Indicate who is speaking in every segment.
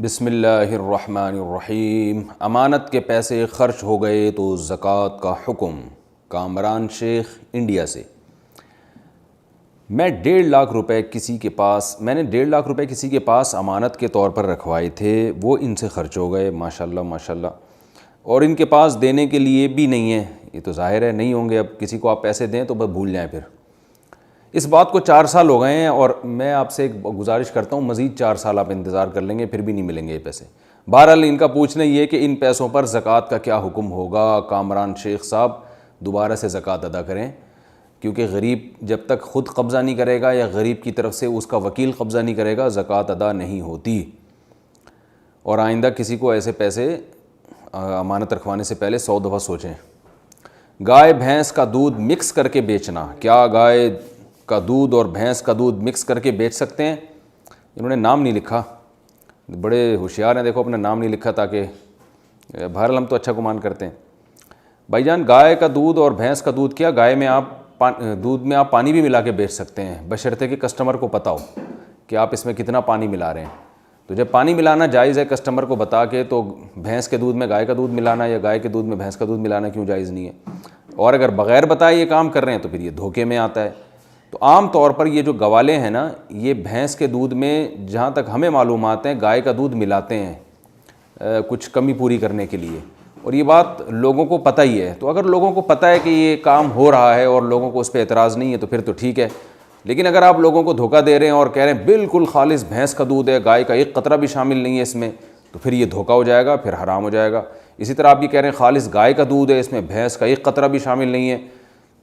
Speaker 1: بسم اللہ الرحمن الرحیم۔ امانت کے پیسے خرچ ہو گئے تو زکوٰۃ کا حکم۔ کامران شیخ، انڈیا سے۔ میں نے 1.5 لاکھ روپے کسی کے پاس امانت کے طور پر رکھوائے تھے، وہ ان سے خرچ ہو گئے، ماشاءاللہ ماشاءاللہ، اور ان کے پاس دینے کے لیے بھی نہیں ہے۔ یہ تو ظاہر ہے نہیں ہوں گے، اب کسی کو آپ پیسے دیں تو بس بھول جائیں۔ پھر اس بات کو 4 سال ہو گئے ہیں، اور میں آپ سے ایک گزارش کرتا ہوں مزید 4 سال آپ انتظار کر لیں گے، پھر بھی نہیں ملیں گے یہ پیسے۔ بہرحال ان کا پوچھنا یہ ہے کہ ان پیسوں پر زکوٰۃ کا کیا حکم ہوگا۔ کامران شیخ صاحب، دوبارہ سے زکوٰۃ ادا کریں، کیونکہ غریب جب تک خود قبضہ نہیں کرے گا یا غریب کی طرف سے اس کا وکیل قبضہ نہیں کرے گا، زکوٰۃ ادا نہیں ہوتی۔ اور آئندہ کسی کو ایسے پیسے امانت رکھوانے سے پہلے 100 دفعہ سوچیں۔ گائے بھینس کا دودھ مکس کر کے بیچنا، کیا گائے کا دودھ اور بھینس کا دودھ مکس کر کے بیچ سکتے ہیں؟ انہوں نے نام نہیں لکھا، بڑے ہوشیار ہیں، دیکھو اپنا نام نہیں لکھا تاکہ بہرحال ہم تو اچھا گمان کرتے ہیں۔ بھائی جان، گائے کا دودھ اور بھینس کا دودھ، کیا گائے میں دودھ میں آپ پانی بھی ملا کے بیچ سکتے ہیں، بشرطے کہ کسٹمر کو پتہ ہو کہ آپ اس میں کتنا پانی ملا رہے ہیں۔ تو جب پانی ملانا جائز ہے کسٹمر کو بتا کے، تو بھینس کے دودھ میں گائے کا دودھ ملانا یا گائے کے دودھ میں بھینس کا دودھ ملانا کیوں جائز نہیں ہے؟ اور اگر بغیر بتائے یہ کام کر رہے ہیں تو پھر یہ دھوکے میں آتا ہے۔ تو عام طور پر یہ جو گوالے ہیں نا، یہ بھینس کے دودھ میں جہاں تک ہمیں معلومات ہیں گائے کا دودھ ملاتے ہیں کچھ کمی پوری کرنے کے لیے، اور یہ بات لوگوں کو پتہ ہی ہے۔ تو اگر لوگوں کو پتہ ہے کہ یہ کام ہو رہا ہے اور لوگوں کو اس پہ اعتراض نہیں ہے تو پھر تو ٹھیک ہے۔ لیکن اگر آپ لوگوں کو دھوکہ دے رہے ہیں اور کہہ رہے ہیں بالکل خالص بھینس کا دودھ ہے، گائے کا ایک قطرہ بھی شامل نہیں ہے اس میں، تو پھر یہ دھوکہ ہو جائے گا، پھر حرام ہو جائے گا۔ اسی طرح آپ یہ کہہ رہے ہیں خالص گائے کا دودھ ہے، اس میں بھینس کا ایک قطرہ بھی شامل نہیں ہے،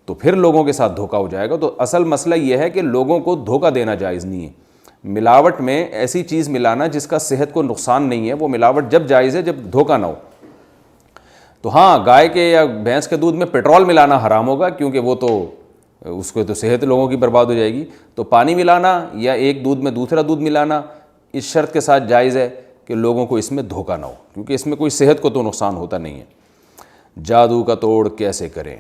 Speaker 1: تو پھر لوگوں کے ساتھ دھوکہ ہو جائے گا۔ تو اصل مسئلہ یہ ہے کہ لوگوں کو دھوکہ دینا جائز نہیں ہے۔ ملاوٹ میں ایسی چیز ملانا جس کا صحت کو نقصان نہیں ہے، وہ ملاوٹ جب جائز ہے جب دھوکہ نہ ہو۔ تو ہاں، گائے کے یا بھینس کے دودھ میں پیٹرول ملانا حرام ہوگا، کیونکہ وہ تو اس کو تو صحت لوگوں کی برباد ہو جائے گی۔ تو پانی ملانا یا ایک دودھ میں دوسرا دودھ ملانا اس شرط کے ساتھ جائز ہے کہ لوگوں کو اس میں دھوکہ نہ ہو، کیونکہ اس میں کوئی صحت کو تو نقصان ہوتا نہیں ہے۔ جادو کا توڑ کیسے کریں؟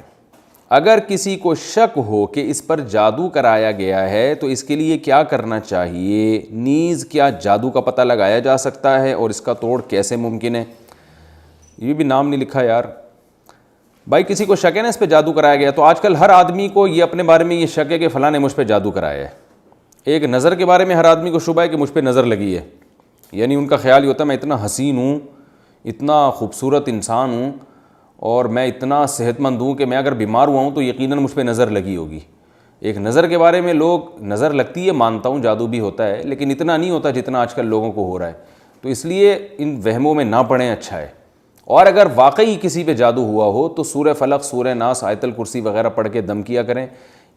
Speaker 1: اگر کسی کو شک ہو کہ اس پر جادو کرایا گیا ہے تو اس کے لیے کیا کرنا چاہیے؟ نیز کیا جادو کا پتہ لگایا جا سکتا ہے اور اس کا توڑ کیسے ممکن ہے؟ یہ بھی نام نہیں لکھا یار۔ بھائی کسی کو شک ہے نا اس پہ جادو کرایا گیا، تو آج کل ہر آدمی کو یہ اپنے بارے میں یہ شک ہے کہ فلاں نے مجھ پہ جادو کرایا ہے۔ ایک نظر کے بارے میں ہر آدمی کو شبہ ہے کہ مجھ پہ نظر لگی ہے، یعنی ان کا خیال یہ ہوتا ہے میں اتنا حسین ہوں، اتنا خوبصورت انسان ہوں، اور میں اتنا صحت مند ہوں کہ میں اگر بیمار ہوا ہوں تو یقیناً مجھ پہ نظر لگی ہوگی۔ ایک نظر کے بارے میں لوگ نظر لگتی ہے مانتا ہوں، جادو بھی ہوتا ہے، لیکن اتنا نہیں ہوتا جتنا آج کل لوگوں کو ہو رہا ہے۔ تو اس لیے ان وہموں میں نہ پڑیں، اچھا ہے۔ اور اگر واقعی کسی پہ جادو ہوا ہو تو سورہ فلق، سورہ ناس، آیت الکرسی وغیرہ پڑھ کے دم کیا کریں،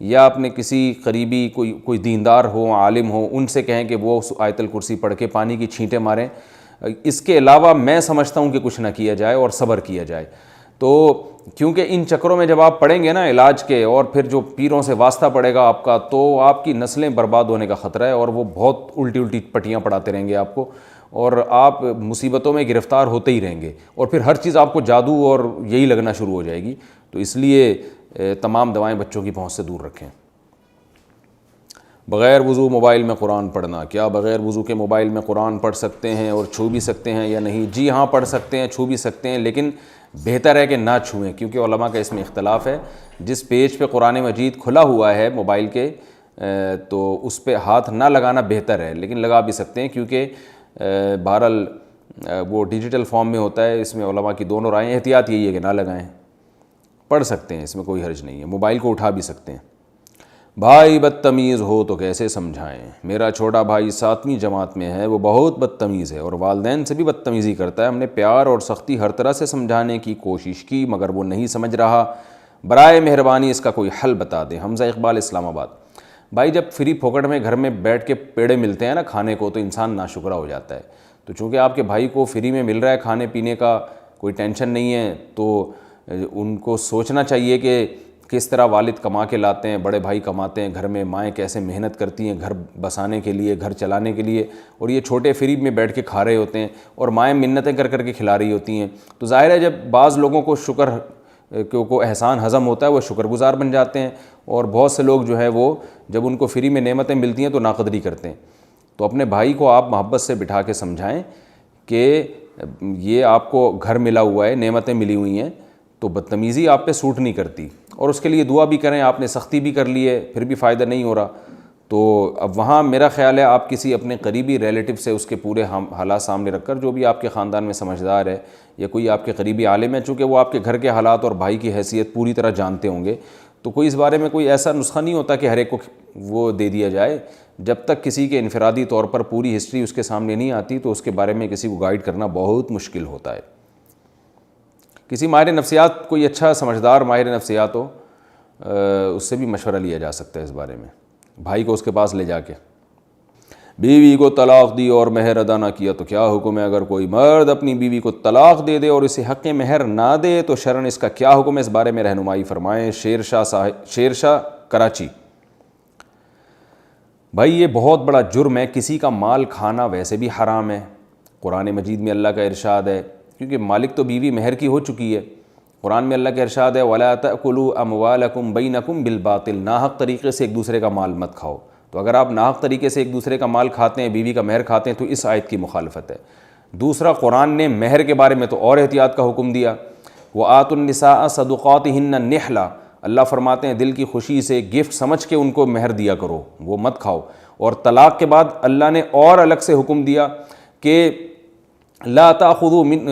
Speaker 1: یا اپنے کسی قریبی کوئی دیندار ہو، عالم ہو، ان سے کہیں کہ وہ آیت الکرسی پڑھ کے پانی کی چھینٹیں ماریں۔ اس کے علاوہ میں سمجھتا ہوں کہ کچھ نہ کیا جائے اور صبر کیا جائے۔ تو کیونکہ ان چکروں میں جب آپ پڑیں گے نا علاج کے، اور پھر جو پیروں سے واسطہ پڑے گا آپ کا، تو آپ کی نسلیں برباد ہونے کا خطرہ ہے، اور وہ بہت الٹی پٹیاں پڑھاتے رہیں گے آپ کو، اور آپ مصیبتوں میں گرفتار ہوتے ہی رہیں گے، اور پھر ہر چیز آپ کو جادو اور یہی لگنا شروع ہو جائے گی۔ تو اس لیے تمام دوائیں بچوں کی پہنچ سے دور رکھیں۔ بغیر وضو موبائل میں قرآن پڑھنا، کیا بغیر وضو کے موبائل میں قرآن پڑھ سکتے ہیں اور چھو بھی سکتے ہیں یا نہیں؟ جی ہاں، پڑھ سکتے ہیں، چھو بھی سکتے ہیں، لیکن بہتر ہے کہ نہ چھوئیں، کیونکہ علماء کا اس میں اختلاف ہے۔ جس پیج پہ قرآن مجید کھلا ہوا ہے موبائل کے، تو اس پہ ہاتھ نہ لگانا بہتر ہے، لیکن لگا بھی سکتے ہیں، کیونکہ بہرحال وہ ڈیجیٹل فارم میں ہوتا ہے۔ اس میں علماء کی دونوں رائیں، احتیاط یہی ہے کہ نہ لگائیں، پڑھ سکتے ہیں، اس میں کوئی حرج نہیں ہے، موبائل کو اٹھا بھی سکتے ہیں۔ بھائی بدتمیز ہو تو کیسے سمجھائیں؟ میرا چھوٹا بھائی 7ویں جماعت میں ہے، وہ بہت بدتمیز ہے اور والدین سے بھی بدتمیزی کرتا ہے۔ ہم نے پیار اور سختی ہر طرح سے سمجھانے کی کوشش کی، مگر وہ نہیں سمجھ رہا۔ برائے مہربانی اس کا کوئی حل بتا دیں۔ حمزہ اقبال، اسلام آباد۔ بھائی جب فری پھوکٹ میں گھر میں بیٹھ کے پیڑے ملتے ہیں نا کھانے کو، تو انسان ناشکرا ہو جاتا ہے۔ تو چونکہ آپ کے بھائی کو فری میں مل رہا ہے کھانے پینے کا، کوئی ٹینشن نہیں ہے، تو ان کو سوچنا چاہیے کہ کس طرح والد کما کے لاتے ہیں، بڑے بھائی کماتے ہیں، گھر میں مائیں کیسے محنت کرتی ہیں گھر بسانے کے لیے، گھر چلانے کے لیے، اور یہ چھوٹے فری میں بیٹھ کے کھا رہے ہوتے ہیں، اور مائیں منتیں کر کر کے کھلا رہی ہوتی ہیں۔ تو ظاہر ہے جب بعض لوگوں کو شکر کو احسان ہضم ہوتا ہے، وہ شکر گزار بن جاتے ہیں، اور بہت سے لوگ جو ہے وہ جب ان کو فری میں نعمتیں ملتی ہیں تو ناقدری کرتے ہیں۔ تو اپنے بھائی کو آپ محبت سے بٹھا کے سمجھائیں کہ یہ آپ کو گھر ملا ہوا ہے، نعمتیں ملی ہوئی ہیں، تو بدتمیزی آپ پہ سوٹ نہیں کرتی، اور اس کے لیے دعا بھی کریں، آپ نے سختی بھی کر لی ہے پھر بھی فائدہ نہیں ہو رہا، تو اب وہاں میرا خیال ہے آپ کسی اپنے قریبی ریلیٹو سے اس کے پورے حالات سامنے رکھ کر، جو بھی آپ کے خاندان میں سمجھدار ہے یا کوئی آپ کے قریبی عالم ہے، چونکہ وہ آپ کے گھر کے حالات اور بھائی کی حیثیت پوری طرح جانتے ہوں گے، تو کوئی اس بارے میں کوئی ایسا نسخہ نہیں ہوتا کہ ہر ایک کو وہ دے دیا جائے، جب تک کسی کے انفرادی طور پر پوری ہسٹری اس کے سامنے نہیں آتی تو اس کے بارے میں کسی کو گائیڈ کرنا بہت مشکل ہوتا ہے۔ کسی ماہر نفسیات، کوئی اچھا سمجھدار ماہر نفسیات ہو، اس سے بھی مشورہ لیا جا سکتا ہے اس بارے میں، بھائی کو اس کے پاس لے جا کے۔ بیوی کو طلاق دی اور مہر ادا نہ کیا تو کیا حکم ہے؟ اگر کوئی مرد اپنی بیوی کو طلاق دے دے اور اسے حق مہر نہ دے تو شرعاً اس کا کیا حکم ہے؟ اس بارے میں رہنمائی فرمائیں۔ شیر شاہ کراچی۔ بھائی یہ بہت بڑا جرم ہے، کسی کا مال کھانا ویسے بھی حرام ہے، قرآن مجید میں اللہ کا ارشاد ہے، کیونکہ مالک تو بیوی مہر کی ہو چکی ہے، قرآن میں اللہ کا ارشاد ہے وَلَا تَأْكُلُوا أَمْوَالَكُمْ بَيْنَكُمْ بِالْبَاطِلِ، ناحق طریقے سے ایک دوسرے کا مال مت کھاؤ۔ تو اگر آپ ناحق طریقے سے ایک دوسرے کا مال کھاتے ہیں، بیوی کا مہر کھاتے ہیں، تو اس آیت کی مخالفت ہے۔ دوسرا، قرآن نے مہر کے بارے میں تو اور احتیاط کا حکم دیا، وَآتُوا النِّسَاءَ صَدُقَاتِهِنَّ نِحْلًا، اللہ فرماتے ہیں دل کی خوشی سے گفٹ سمجھ کے ان کو مہر دیا کرو، وہ مت کھاؤ۔ اور طلاق کے بعد اللہ نے اور الگ سے حکم دیا کہ لا تأخذوا من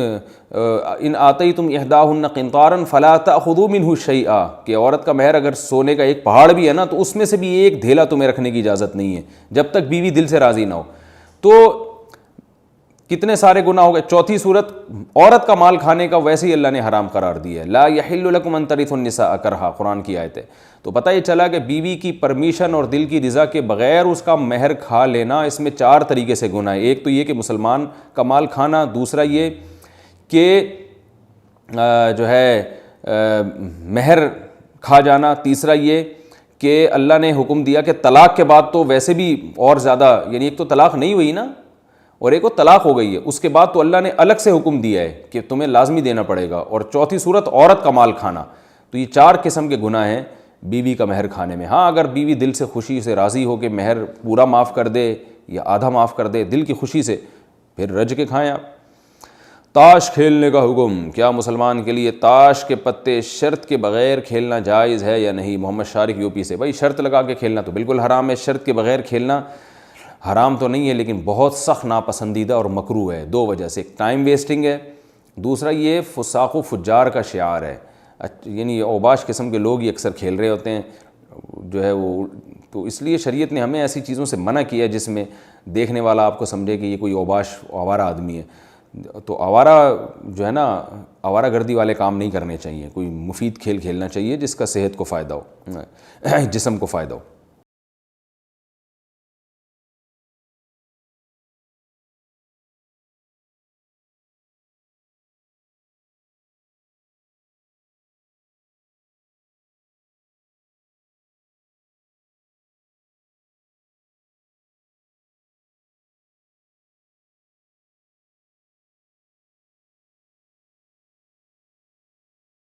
Speaker 1: ان آتیتم احداہن قنطارا فلا تأخذوا منہ شیئا، کہ عورت کا مہر اگر سونے کا ایک پہاڑ بھی ہے نا تو اس میں سے بھی ایک دھیلا تمہیں رکھنے کی اجازت نہیں ہے جب تک بیوی دل سے راضی نہ ہو۔ تو کتنے سارے گناہ ہو گئے۔ چوتھی صورت، عورت کا مال کھانے کا ویسے ہی اللہ نے حرام قرار دیا ہے، لا یحل لکم ان ترثوا النساء کرہا، قرآن کی آیت ہے۔ تو پتہ یہ چلا کہ بیوی کی پرمیشن اور دل کی رضا کے بغیر اس کا مہر کھا لینا، اس میں 4 طریقے سے گناہ ہے۔ ایک تو یہ کہ مسلمان کا مال کھانا، دوسرا یہ کہ جو ہے مہر کھا جانا، تیسرا یہ کہ اللہ نے حکم دیا کہ طلاق کے بعد تو ویسے بھی اور زیادہ، یعنی ایک تو طلاق نہیں ہوئی نا اور ایک وہ طلاق ہو گئی ہے، اس کے بعد تو اللہ نے الگ سے حکم دیا ہے کہ تمہیں لازمی دینا پڑے گا، اور چوتھی صورت عورت کا مال کھانا۔ تو یہ 4 قسم کے گناہ ہیں بیوی کا مہر کھانے میں۔ ہاں اگر بیوی دل سے خوشی سے راضی ہو کہ مہر پورا معاف کر دے یا آدھا معاف کر دے دل کی خوشی سے، پھر رج کے کھائیں آپ۔ تاش کھیلنے کا حکم، کیا مسلمان کے لیے تاش کے پتے شرط کے بغیر کھیلنا جائز ہے یا نہیں؟ محمد شارق یو پی سے۔ بھائی شرط لگا کے کھیلنا تو بالکل حرام ہے، شرط کے بغیر کھیلنا حرام تو نہیں ہے لیکن بہت سخت ناپسندیدہ اور مکروہ ہے، 2 وجہ سے۔ ایک ٹائم ویسٹنگ ہے، دوسرا یہ فساق و فجار کا شعار ہے، یعنی اوباش قسم کے لوگ یہ اکثر کھیل رہے ہوتے ہیں جو ہے وہ، تو اس لیے شریعت نے ہمیں ایسی چیزوں سے منع کیا جس میں دیکھنے والا آپ کو سمجھے کہ یہ کوئی اوباش آوارہ آدمی ہے۔ تو آوارہ جو ہے نا، آوارہ گردی والے کام نہیں کرنے چاہیے، کوئی مفید کھیل کھیلنا چاہیے جس کا صحت کو فائدہ ہو، جسم کو فائدہ ہو۔